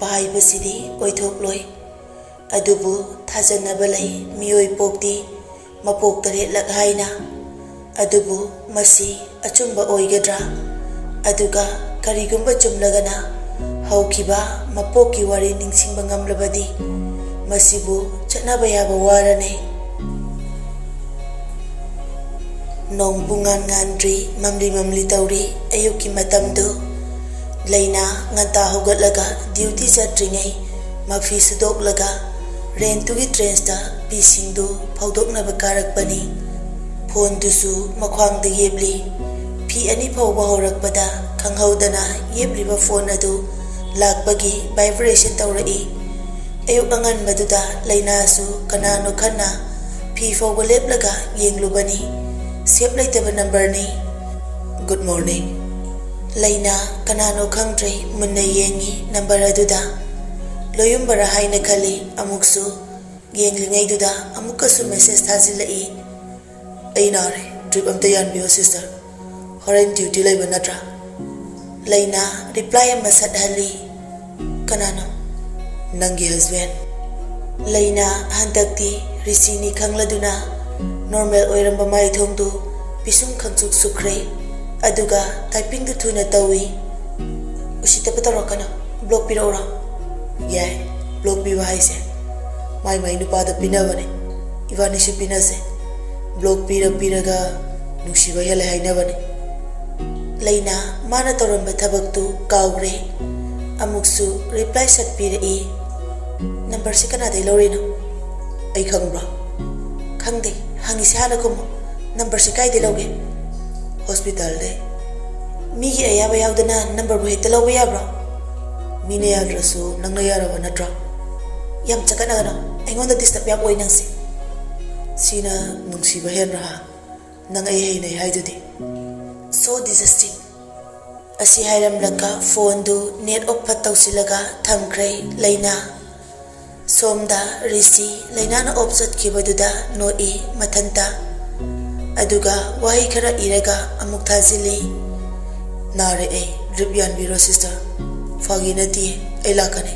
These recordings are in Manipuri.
ꯄꯣꯛꯄ ꯍꯥꯏꯕꯁꯤꯗꯤ ꯑꯣꯏꯊꯣꯛꯂꯣꯏ ꯑꯗꯨꯕꯨ ꯊꯥꯖꯅꯕ ꯂꯩ ꯃꯤꯑꯣꯏ ꯄꯣꯛꯇꯤ ꯃꯄꯣꯛ 3ꯂꯛ ꯍꯥꯏꯅ ꯑꯗꯨꯕꯨ ꯃꯁꯤ ꯑꯆꯨꯝꯕ ꯑꯣꯏꯒꯗ꯭ꯔꯥ ꯑꯗꯨꯒ ꯀꯔꯤꯒꯨꯝꯕ ꯆꯨꯝꯂꯒꯅ ꯍꯧꯈꯤꯕ ꯃꯄꯣꯛꯀꯤ ꯋꯥꯔꯤ ꯅꯤꯡꯁꯤꯡꯕ ꯉꯝꯂꯕꯗꯤ ꯃꯁꯤꯕꯨ ꯆꯠꯅꯕ ꯌꯥꯕ ꯋꯥꯔꯅꯤ ꯅꯣꯡꯕꯨ ꯉꯥꯟꯗ꯭ꯔꯤ ꯃꯝꯂꯤ ꯇꯧꯔꯤ ꯑꯌꯨꯛꯀꯤ ꯃꯇꯝꯗꯨ ꯂꯩꯅꯥ ꯉꯟꯇꯥ ꯍꯧꯒꯠꯂꯒ ꯗ꯭ꯌꯨꯇꯤ ꯆꯠꯇ꯭ꯔꯤꯉꯩ ꯃꯐꯤ ꯁꯨꯗꯣꯛꯂꯒ ꯔꯦꯟꯇꯨꯒꯤ ꯇ꯭ꯔꯦꯟꯁꯇ ꯐꯤꯁꯤꯡꯗꯨ ꯐꯧꯗꯣꯛꯅꯕ ꯀꯥꯔꯛꯄꯅꯤ ꯐꯣꯟꯗꯨꯁꯨ ꯃꯈ꯭ꯋꯥꯡꯗ ꯌꯦꯞꯂꯤ ꯐꯤ 2 ꯐꯧꯕ ꯍꯧꯔꯛꯄꯗ ꯈꯪꯍꯧꯗꯅ ꯌꯦꯞꯂꯤꯕ ꯐꯣꯟ ꯑꯗꯨ ꯂꯥꯛꯄꯒꯤ ꯚꯥꯏꯕ꯭ꯔꯦꯁꯟ ꯇꯧꯔꯛꯏ ꯑꯌꯨꯛ ꯑꯉꯟꯕꯗꯨꯗ ꯂꯩꯅꯥꯁꯨ ꯀꯅꯥꯅꯣ ꯈꯟꯅ ꯐꯤ ꯐꯧꯕ ꯂꯦꯞꯂꯒ ꯌꯦꯡꯂꯨꯕꯅꯤ ꯁꯦꯞ ꯂꯩꯇꯕ ꯅꯝꯕꯔꯅꯤ ꯒꯨꯗ ꯃꯣꯔꯅꯤꯡ ꯂꯩꯅꯥ ꯀꯅꯥꯅꯣ ꯈꯪꯗ꯭ꯔꯦ ꯃꯨꯟꯅ ꯌꯦꯡꯉꯤ ꯅꯝꯕꯔ ꯑꯗꯨꯗ ꯂꯣꯌꯨꯝꯕꯔ ꯍꯥꯏꯅ ꯈꯜꯂꯤ ꯑꯃꯨꯛꯁꯨ ꯌꯦꯡꯂꯤꯉꯩꯗꯨꯗ ꯑꯃꯨꯛꯀꯁꯨ ꯃꯦꯁꯦꯖ ꯊꯥꯖꯤꯜꯂꯛꯏ ꯑꯩ ꯅꯥꯔꯦ ꯗ꯭ꯔꯤꯞ ꯑꯝꯇ ꯌꯥꯟꯕꯤꯌꯣ ꯁꯤꯁꯇꯔ ꯍꯣꯔꯦꯟ ꯗ꯭ꯌꯨꯇꯤ ꯂꯩꯕ ꯅꯠꯇ꯭ꯔꯥ ꯂꯩꯅꯥ ꯔꯤꯄ꯭ꯂꯥꯏ ꯑꯃ ꯁꯠꯍꯜꯂꯤ ꯀꯅꯥꯅꯣ ꯅꯪꯒꯤ ꯍꯁꯕꯦꯟ ꯂꯩꯅꯥ ꯍꯟꯗꯛꯇꯤ ꯔꯤꯁꯤꯅꯤ ꯈꯪꯂꯗꯨꯅ ꯅꯣꯔꯃꯦꯜ ꯑꯣꯏꯔꯝꯕ ꯃꯥꯏꯊꯣꯡꯗꯨ ꯄꯤꯁꯨꯝ ꯈꯪꯁꯨꯛ ꯁꯨꯈ꯭ꯔꯦ ꯑꯗꯨꯒ ꯇꯥꯏꯄꯤꯡꯗꯨ ꯊꯨꯅ ꯇꯧꯏ ꯎꯁꯤꯠꯇꯕ ꯇꯧꯔꯛꯀꯅꯣ ꯕ꯭ꯂꯣꯛ ꯄꯤꯔꯛꯎꯔꯣ ꯌꯥꯏ ꯕ꯭ꯂꯣꯛ ꯄꯤꯕ ꯍꯥꯏꯁꯦ ꯃꯥꯏ ꯅꯨꯄꯥꯗ ꯄꯤꯅꯕꯅꯤ 이번에시 비나세 블록 비라가 누시바 헬레 하이나바니 레이나 마나 떠럼바 타박투 가우그레 amuksu reply sat piri number si kana dai lorino ai khangbra khangde hangi sala kum number si kai de loge hospital de mi gi ayaba yaudana number bu hete lobe ya bro mine ya rasu nangna ya rawa natra yam chakana gana aingonda disturb ya boy nangsi sina nungsi ba hen ra nang ai hei nei haidudi so disgusting asi hairam laka phone du net off tawsilaga thamkre leina somda risi leina na opsat kibaduda no e mathanta aduga wahi khara iraga amuk thazili nare e dribyan biro sister faginati elakane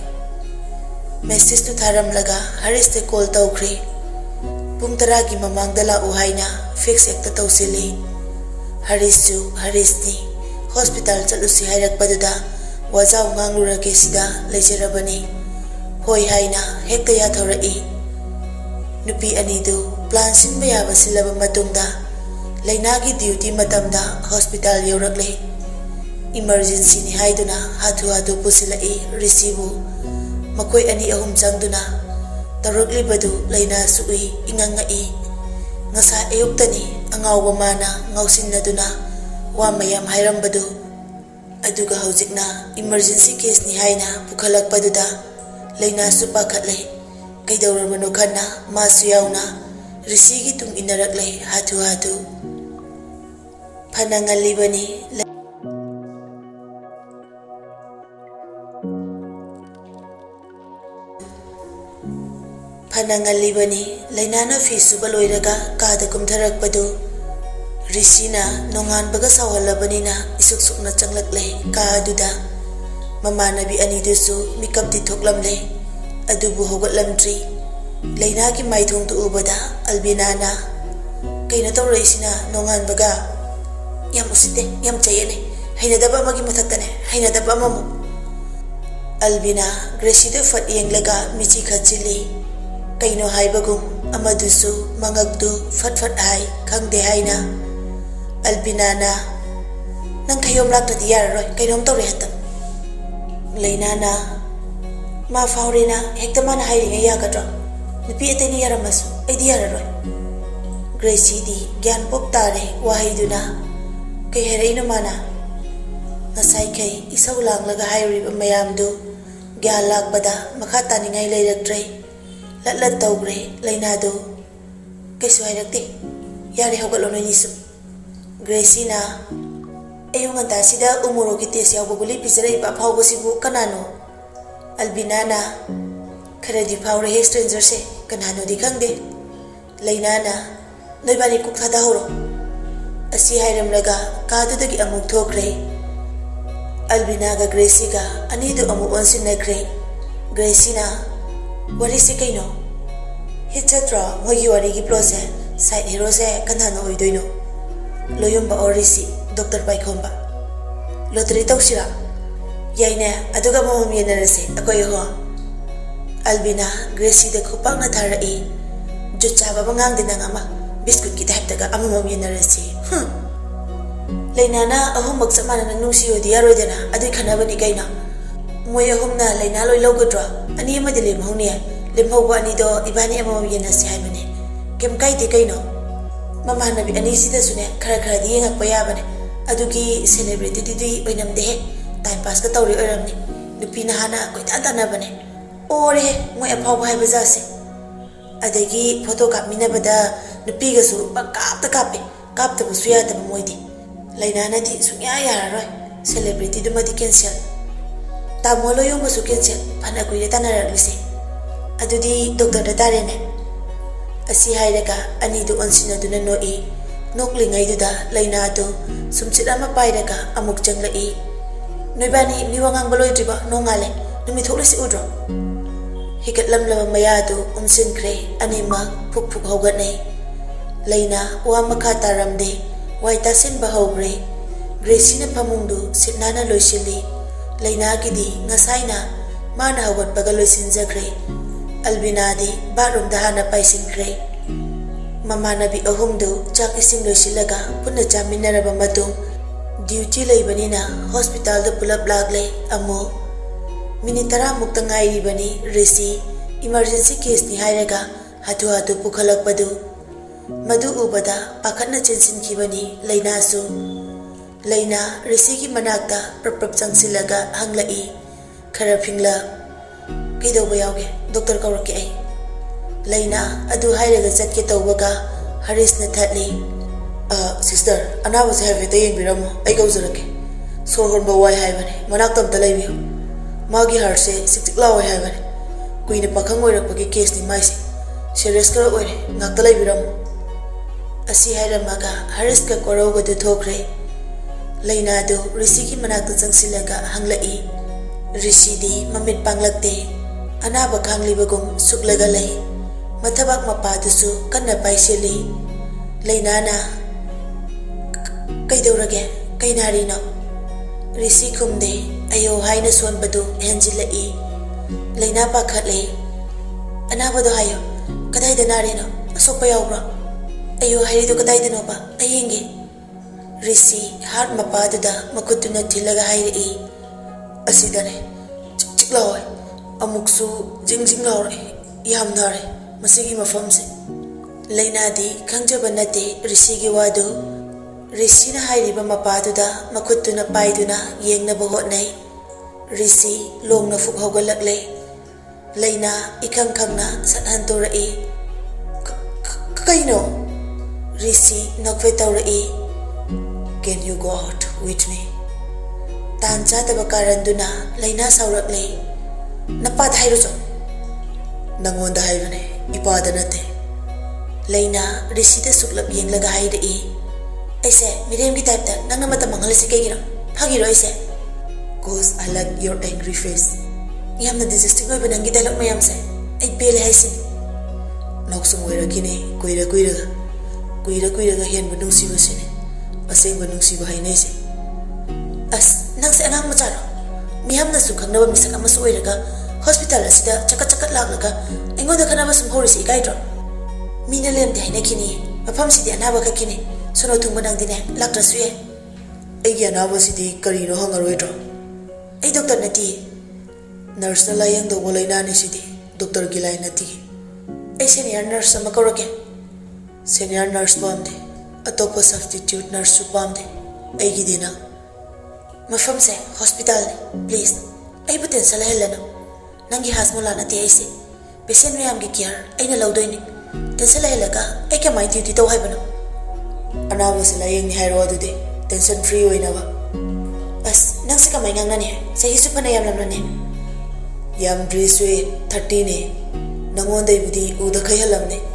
message tu tharam laga hariste call tawkre pumtara gi mamang dala uhaina fix ekta tawsili harisni hospital chalusi hairak paduda wajau nganglura kesida lejerabani hoi haina hekta ya thorai nupi anidu plan sinba ya basilaba matungda leina gi duty matamda hospital yorakle emergency ni haiduna hatu pusilai receive makoi ani ahum changduna tarukli badu leina sui ingangai ngasa ayuktani angawba mana ngausinnaduna wa mayam hairam badu aduga haujikna emergency case ni haina pukhalak paduda leina su pakhatle kaidawrabano khana masu yauna risi gi tum inarakle hatu phanangalibani leina na fisu baloiraga kada kumtharak padu Risina nongan baga sawalabanina isuk-sukna changlakle kaaduda mamanabi anidusu mikap di thoklamle adubu hogatlamdri leina ki maithong tu ubada albinana kaina tawraisina nongan baga yam usite yam chayene hainadaba magi mathaktane hainadaba mamu albina gresidu fat yenglaga michi khachili kaino haibagum amadusu mangakdu fat hai khangde haina albinana nang kayom lak tadi yar roy kayom to rehatam leinana ma faurina hekta mana hairi ya kadra nupi ateni yaramasu aidi yar roy gracie di gyan pop tare wahiduna kay hereino mana nasai kai isau lang laga hairi mayam du gyan lak bada makha taningai leiraktre latlat tawgre leina du kaisu hairakti yari hogalo no nisu Gracina ayungan tasida umuro kites yaw baguli pisara ipa phawbasibu kanano albinana kharadi phawre he stranger se kanano di khangde leinana noibani kuk thada horo asi hairam laga kadudagi amuk thokre albina ga Gracie ga anidu amu onsinakre Gracina, what is it? Kano? Hitchatra, Mogi Warigi Prose, Side Heroes, Kanano Uduino, Loyumba Orisi, Dr. Baikomba. Lottery Toshira, Yaina, Aduga Momi Nerese, Akoyo Albina, Gracie the Kupanga Tara E, Juchaba Mangang de Nangama, Biscuit Kitaptaga, Amomi Nerese. Lainana, a humbug Saman and Nusio, the Arodena, Adikanabani Gaina. Moya Humna, Lainalo Logodra, Anima de Limhonia, Limhobanido, Ibani Amomiana Simone, Kemkai de Gaino. Mamma be an easy Sune, Karakaradi and Poyabane, Aduki celebrated Winam de time pass the Tori Eramni, Lupina Hana, Quitanabane, or Moya Papa Bazasi. Adegi, Photocap Minabada, the Pigasu, but cap the capi, cap the Busuya the Moidi. Lainana di Sunya, celebrated the Madikensia. Tamolo yung Masukensia, Panakuya Tanaralisi. Adudi Dr. Datarene. Asi Haidaka, Anido Onsina Dunano E. Nokling Aiduda, Lainato, Sumsirama Paidaka, Amuk Jangla E. Nobani, Niwangang Baloitriba, Nongale, Numitolis Udro. Hikat Lamla Mayado, Unsin Cray, Anima, Puk Hogane. Laina, Wamakata Ramde. Waitasin Bahogre, Gracina Pamundu, Sitnana Loisili, Laina Gidi, Nasaina, Mana Hawat Bagaloisin Zagre, Albinadi, Barum Dahana Paisin Cray, Mamana bi Ohumdo, Chakising Loisilaga, Punacha Mineraba Matung, Duty Labanina, Hospital the Pulap Lagle, Amo, Minitara Muktangai Bani, Resi, Emergency Case ni Hairaga, Hatu Pukalak Badu. Madu ubada pakatna chinsin kibani Laina su Laina risigi manakta prap changsilaga hanglai khara phingla kido bayawge doctor kawrake ai Laina adu hairaga chatke tawbaga Haris na thatli sister anawa se have te yengbiram ai gawzarake sor honba wai haibane manaktam ta laibi magi heart se sikla wai haibane kuine pakhang oirakpagi case ni maise serious kara oire ngakta laibiram Asi Hairamaga, Hariska Koroga de Tokre, Lainado, Risiki Manaka Zangsilaga, Hanglai, Rishidi, Mamit Panglakte, Anaba Kanglibagum, Suklagale, Matabak Mapatusu, Kana Paisili, Lainana Kaidorage, Kainarino, Risikumde, Ayo Haina Swan Badu, Angela Laina Pakale, Anabado Hayo, Kadai the Narino, Sopayobra. Ayo Harido Kataidanoba, Ayingi Risi, Hard Mapaduda, Makutuna Tilaga Hairi Asidane, Chiklaw, Amuksu, Jingjing Lore, Yamnare, Masigi Mafamse, Lainadi, Kanjabanate, Risigi Wadu, Risina Hairiba Mapaduda, Makutuna Paiduna, Yeng Nabahotnay, Risi, Long na Fukhogalakle, Laina, Ikang Kangna, Sanantora E. Kaino. Risi Nokvetauri, can you go out with me? Tancha Tabakaranduna, Laina Saurakle, Napat Hairuso Nangonda Hairane, Ipadanate, Laina, Risita Suklap Yang Lagahaide E. I say, Miriam Gitapta, Nangamata Mangalisicagira, Hagiro, I say, Cause I like your angry face. Yam the desisting of an Angidalok Mayam say, I barely hasten. Noxum Wirakine, Quira. Kuira ga hen banung siba sine aseng banung siba hai nei se as nang se anang macharo miyam na su khangnaba misak ama su oiraga hospital asida chakat laglaga engoda khanaba sum horisi gaidro mina lemde haina kini mafam sidi anaba ka kini sono thungba nang dine laktra suye ai gi anaba sidi kari no hangaroidro ai doctor nati nurse na layang do bolaina ni sidi doctor gi lai nati ai senior nurse ma korake Senior nurse pamde, Athokpa substitute nurse pamde, Aigi dina. Mafam se hospital ne, please. Ay buten sa lahel Nangi hasmula na ti ay si. Patient mayam gi care, ay nalawdoy ni. Ten sa lahel ka, ay kamay duty taw hay bano. Anawa sila yung ni Hairo adu de, tension free way na ba. As, nang sa kamay ngang nani, sa hisu pa na yam lam na ni. Yam dreswe 30 ne, nangonday budi uda kay halam ne.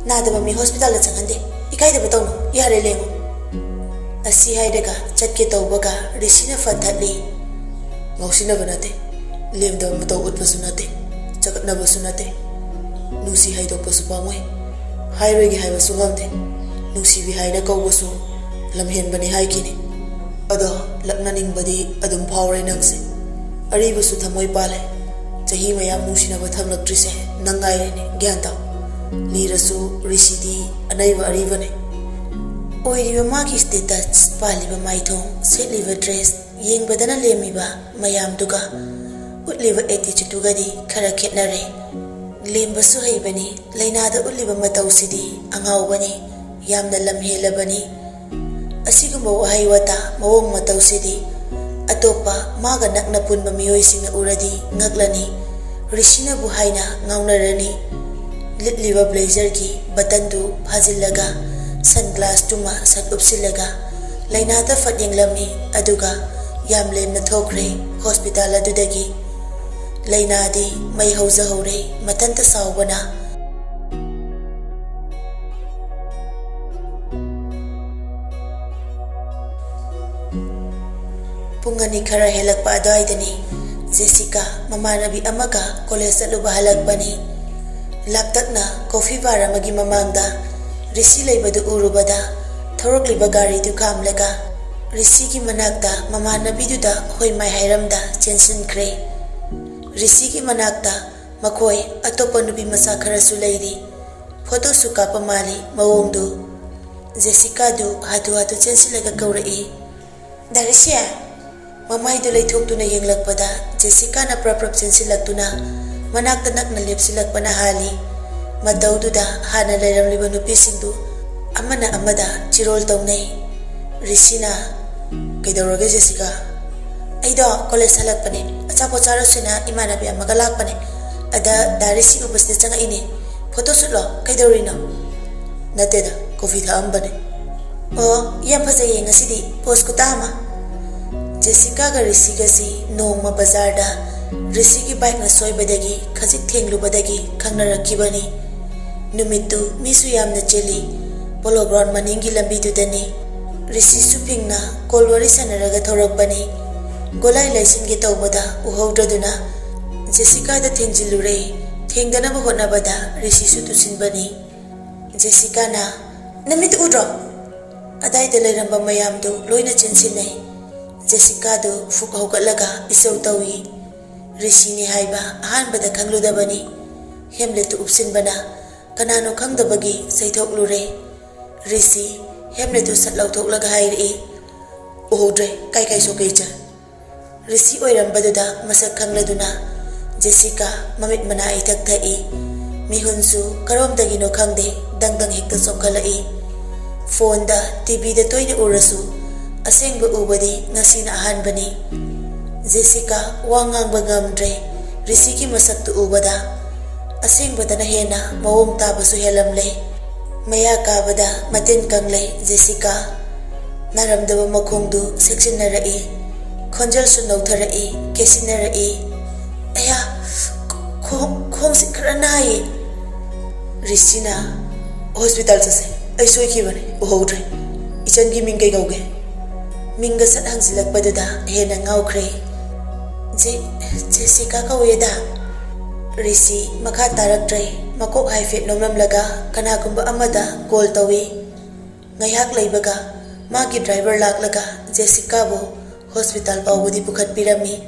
Nada mi hospital la changande ikai de batau no yare lengo asi haidega chatke tawbaga risina fathatli ngausina banate Lemdaba matau utpasu nate, chakatnabasu nate. Nusi haidokpasu pamoi. Hairoigi haibasu ngamde. Nusibi haina kaubasu lamhenbani haikini. Ado laknaningbadi adum phawre nangse. Aribasu thamoi pale. Chahi mayam nusinaba thamlaktrise nangairene gyan taw. Lirasu risidi anaiba aribane. Oiriba magi status paliba maithong setliba dress yengbadana lemiba mayam duga utliba attitude dugadi khara khetnare. Lembasu haibani lainada utliba matawsidi angaubani yamna lamhelabani. Asigumba wahai wata mawong matawsidi atopa maga nakna punba miyoisingna uradi ngaglani. Rishina buhaina ngaunarani. Litliba blazer ki batandu phazillaga sunglass tuma sat upsilaga lainada fatyeng lami aduga yam lemna thokre hospital adudagi lainadi mai hauza hore matanta saubana pungani khara helakpa adaidani Jessica mamanabi amaga college aluba halakpani laptakna coffee bar amagi mamangda Rishi laibadu urubada thorokliba gari du kamlaga Rishi ki manakta mamanabiduda hoi mai hairamda chensinkre Rishi ki manakta makoi atopa nubi masa kharasu leiri photo su kapa mali mawongdu Jessica du hatu hatu chensilaga kaurai Darishya mamai du leithoktuna yenglakpada Jessica na praprap chensilaktuna manakta nakna lepsilakpana hali Madaududa hana lairamliba nupisingdu amana amada chirol tawnai Rishina kaidawrage Jessica aido college halakpane achapo charasina imanabi amaga lakpane ada darisi ubasne changa ine photo shoot lo kaidawrino nateda coffee thaambane o yam phajai ngasidi post kutama Jessica ga Rishi gasi nongma bazar da Rishi ki bike na soibadagi khajik thenglubadagi khangnarakibani Numitu misu yamna cheli polo ground maningi lambi dudani Rishi supingna kolwari sanaraga thorakpani golai laisin ge tawbada uhaudraduna Jessica da thengjilure thengdana bahonabada Rishi su tusinbani Jessica na namit udro adai de lairamba mayamdu loina chensinai Jessica do fuk hogalaga isau tawi Rishi ni haiba ahanbada khangludabani hemletu upsinbana Kanano khangdabagi saithoklure Rishi hemletu satlauthoklaga hairi uhodre kai kai sokeicha Rishi oirambaduda masak khangladuna Jessica mamit mana ithak thai mihunsu karomdagino khangde dangdang hekta somkhalai phone da TV da toina urasu asengba ubadi ngasina ahanbani Jessica wangang bagamdre Rishi ki masaktu ubada Asing badana hena mawong tabasu helamle maya kabada matin kangle Jessica naramdaba makhongdu section narai khonjal su nautharai kesinarai aya khong se kranai Rishina hospital chase ai soi ki bane uhodre ichan gi mingai gauge minga sat hangsilak baduda hena ngaukhre Jessica ka weda Rishi makha taraktre makok haifet nomlamlaga kanagumba amada call tawi ngaiyak leibaga magi driver laklaga Jessica bo hospital pawudi pukhat pirami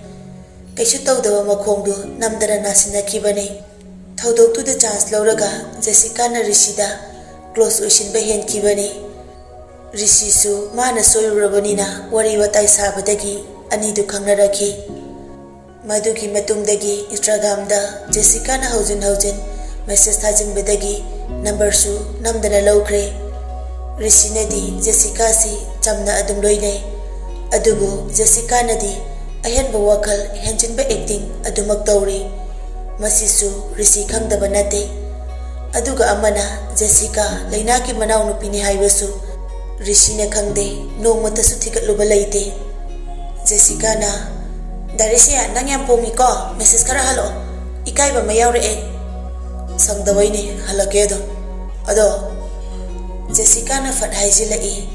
kaisu tawdaba makhongdu namdana nasinakibani thaudoktu da chance lauraga Jessica na Rishi da close oisin behen kibani Rishi su mana soyurabanina wari watai sabadagi ani du khangnaraki Maduki matungdagi Instagram da Jessica na haujin message thajinbadagi number su namdana lawkre Rishi nadi Jessica si chamna adum loinai adubu Jessica nadi ahenba wakal henjinba acting adumak tawri masisu Rishi khangdaba nate aduga amana Jessica lainaki manaw nupini haibasu Rishi na khangde nongmata su thikatluba leite Jessica na Darisia nang yam pongi ko message kara halo ikai ba mayawre e sangdawai ni halake do ado Jessica na fat haijila e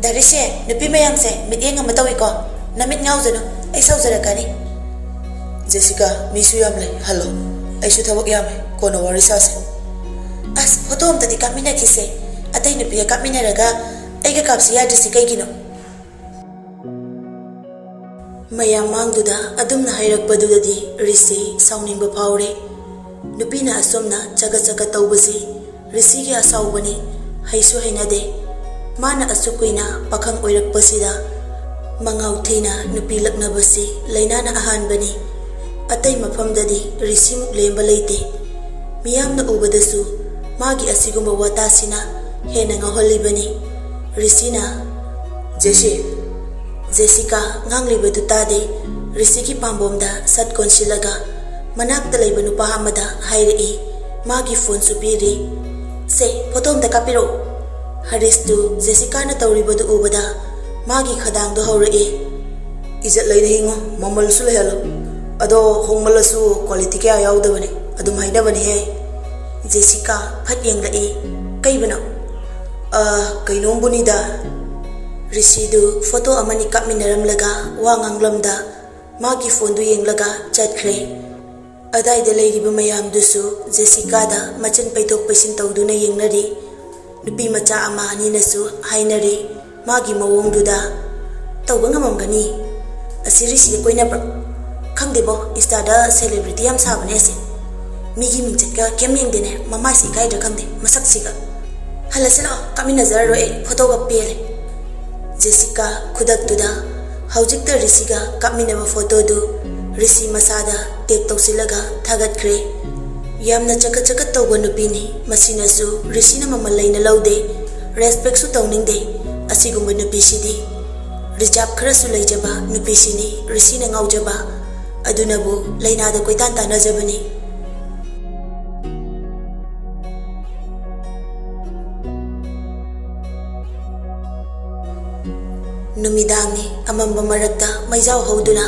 Darisia nupi mayam se mit yenga matawi ko namit ngau jano ai sau jara kani Jessica misu yam lay hello aisu thawak yam kono wari sase as photo am tadi kamina kise atai nupi kamina raga aiga kapsi ya disi kai gino mayam mangduda adumna hairakpadudadi risi sauningba phawre nupina asomna chaga tawbasi risi gi asawbani haisu hainade mana asukuina pakhang oirakpasida mangau theina nupi laknabasi lainana ahanbani atai mafamdadi risi muk lemba leite miyamna ubadasu magi asigumba watasina hena ngaholibani risina Jessica nganglibadu tade risi ki pambomda sat konsilaga manakta leiba nupa hamada hairei magi phone supiri se photom da kapiro haristu Jessica na tawribadu ubada magi khadang do hawrei izat leina hingo mamal su lehalo ado hongmalasu quality kya yaudabane adum haidabane he Jessica phat yenglai kaibana kainombunida Risidu photo amani kapminaram laga wanganglamda magi phone du yenglaga chatkre adai de leiriba mayam dusu Jessica da machan paitok paisin tawduna yengnari nupi macha ama ani nasu hainari magi mawong duda tawba ngamamgani asiri si koina bra khangdebo istada celebrity yam sabane ase migi mingchatka kem yengdene mama si kai da khangde masak siga halasela kamina zaro e photo ga pele Jessica kudak tuda haujikta risiga kapminaba photo du risi masada tek tawsilaga thagat kre yamna chaka tawba nupini masinasu risina mama laina laude respect su tawningde asigumba nupisidi rijab khara su leijaba nupisini risina ngaujaba adunabu laina da koitan tanajabani Numidangni amamba marakta maijau hauduna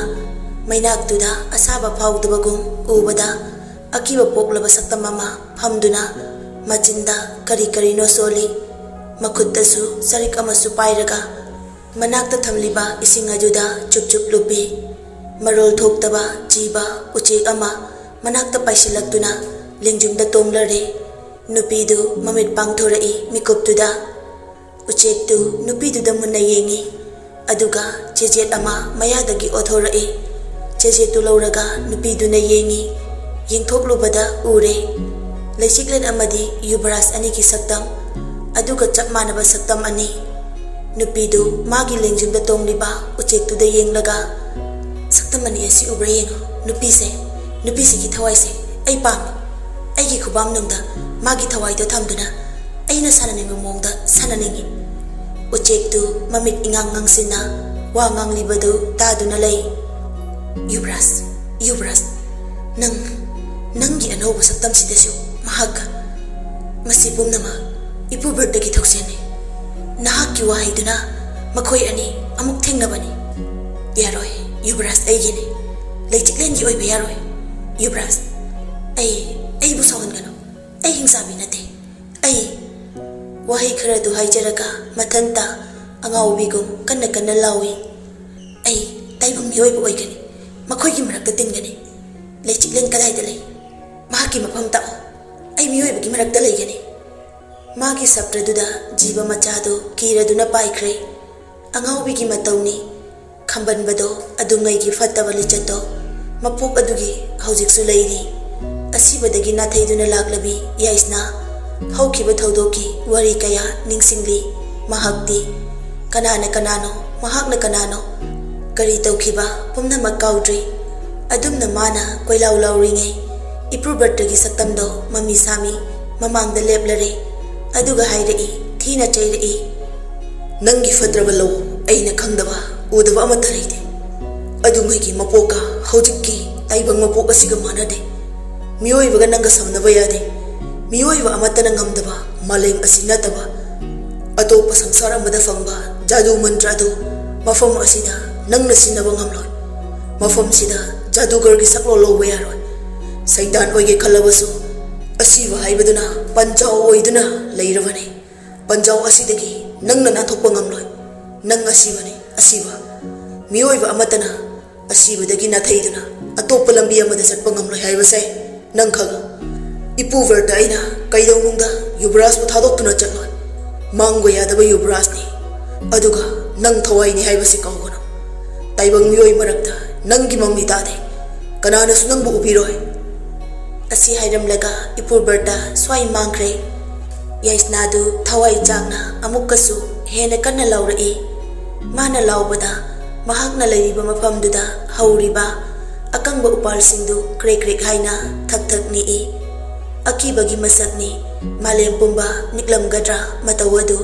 mainaktuda asaba phawdabagum ubada akiba poklaba sakta mama phamduna machinda kari no soli makuttasu sarik amasu pairaga manakta thamliba ising ajuda chup lupi marol thoktaba jiba uchek ama manakta paisilaktuna lengjumda tomlare nupidu mamit pangthorai mikuptuda uchektu nupiduda munna yengi aduga chejet ama mayadagi othorai chejetu lauraga nupiduna yengi yengthoklubada ure leichiklen amadi yubras ani ki saktam aduga chapmanaba saktam ani nupidu magi lengjumda tongliba uchektuda yenglaga saktam ani asi ubra yengo nupisi ki thawaise ai pam ai ki khubam nungda magi thawai do thamduna aina sanani mongda sananingi Uchektu mamit ingang sina wangang libadu taduna lay Yubras nanggi anoba saktam sidasu mahagga masipum nama ipu birthday ki thoksene nahakki wahiduna makhoi ani amuk thengnabani yaroi Yubras aigini leichiklen gi oibe yaroi Yubras ai bu sawan gano ai hingsabi nate ai wahi khara du haijaraga mathanta angawbigum kanna lawi ai taibum yoi boy gani makhoi gi marak tingani leichiklen kadai dalai mahaki mafam ta ai miyoi bagi marak dalai gani magi saptraduda jiba machado kiraduna paikhre angawbigi matawni khamban bado adungai gi fattaba lichato mapuk adugi haujiksu leiri asibadagi nathaiduna laklabi yaisna haukiba thaudoki wari kaya ningsingli mahakti kanano mahakna kanano kari taukiba pumna makaudri adumna mana koilau lauringai iprubertagi saktamdo mami sami mamangda leplare aduga hairei thina chairei nangi fadraba law aina khangdaba udaba amathareide adungai ki mapoka haujikki taibang mapok asiga manade miyoibaga nanga samnaba yade miyoiba amatana ngamdaba maleng asinataba atopa samsara amada fangba jadu mantra do mafam asida nangna sinaba ngamloi mafam sida jadugar gi saklo lowe yaroi saidan oige khalabasu asiba haibaduna panjao oiduna leirabane panjao asidagi nangna nathokpa ngamloi nang asibane asiba miyoiba amatana asibadagi nathaiduna ꯑꯇꯣꯞꯄ ꯂꯝꯕꯤ ꯑꯃꯗ ꯆꯠꯄ ꯉꯝꯂꯣꯏ ꯍꯥꯏꯕꯁꯦ ꯅꯪ ꯈꯪꯉꯨ ꯏꯄꯨꯚꯔꯇ ꯑꯩꯅ ꯀꯩꯗꯧꯅꯨꯡꯗ ꯌꯨꯕꯔꯥꯖꯄꯨ ꯊꯥꯗꯣꯛꯇꯨꯅ ꯆꯠꯂꯣꯏ ꯃꯥꯡꯕ ꯌꯥꯗꯕ ꯌꯨꯕꯔꯥꯖꯅꯤ ꯑꯗꯨꯒ ꯅꯪ ꯊꯋꯥꯏꯅꯤ ꯍꯥꯏꯕꯁꯤ ꯀꯥꯎꯒꯅꯨ ꯇꯥꯏꯕꯪ ꯃꯤꯑꯣꯏ ꯃꯔꯛꯇ ꯅꯪꯒꯤ ꯃꯃꯤ ꯇꯥꯗꯦ ꯀꯅꯥꯅꯁꯨ ꯅꯪꯕꯨ ꯎꯕꯤꯔꯣꯏ ꯑꯁꯤ ꯍꯥꯏꯔꯝꯂꯒ ꯏꯄꯨꯚꯔꯇ ꯁ꯭ꯋꯥꯏ ꯃꯥꯡꯈ꯭ꯔꯦ ꯌꯥꯏꯁꯅꯥꯗꯨ ꯊꯋꯥꯏ ꯆꯥꯛꯅ ꯑꯃꯨꯛꯀꯁꯨ ꯍꯦꯟꯅ ꯀꯟꯅ ꯂꯥꯎꯔꯛꯏ ꯃꯥꯅ ꯂꯥꯎꯕꯗ ꯃꯍꯥꯛꯅ ꯂꯩꯔꯤꯕ ꯃꯐꯝꯗꯨꯗ ꯍꯧꯔꯤꯕ ꯑꯀꯪꯕ ꯎꯄꯥꯜꯁꯤꯡꯗꯨ ꯀ꯭ꯔꯦꯛ ꯀ꯭ꯔꯦꯛ ꯍꯥꯏꯅ ꯊꯛ ꯊꯛ ꯅꯤꯛꯏ ꯑꯀꯤꯕꯒꯤ ꯃꯁꯛꯅꯤ ꯃꯥꯂꯦꯝ ꯄꯨꯝꯕ ꯅꯤꯛꯂꯝꯒꯗ꯭ꯔꯥ ꯃꯇꯧ ꯑꯗꯨ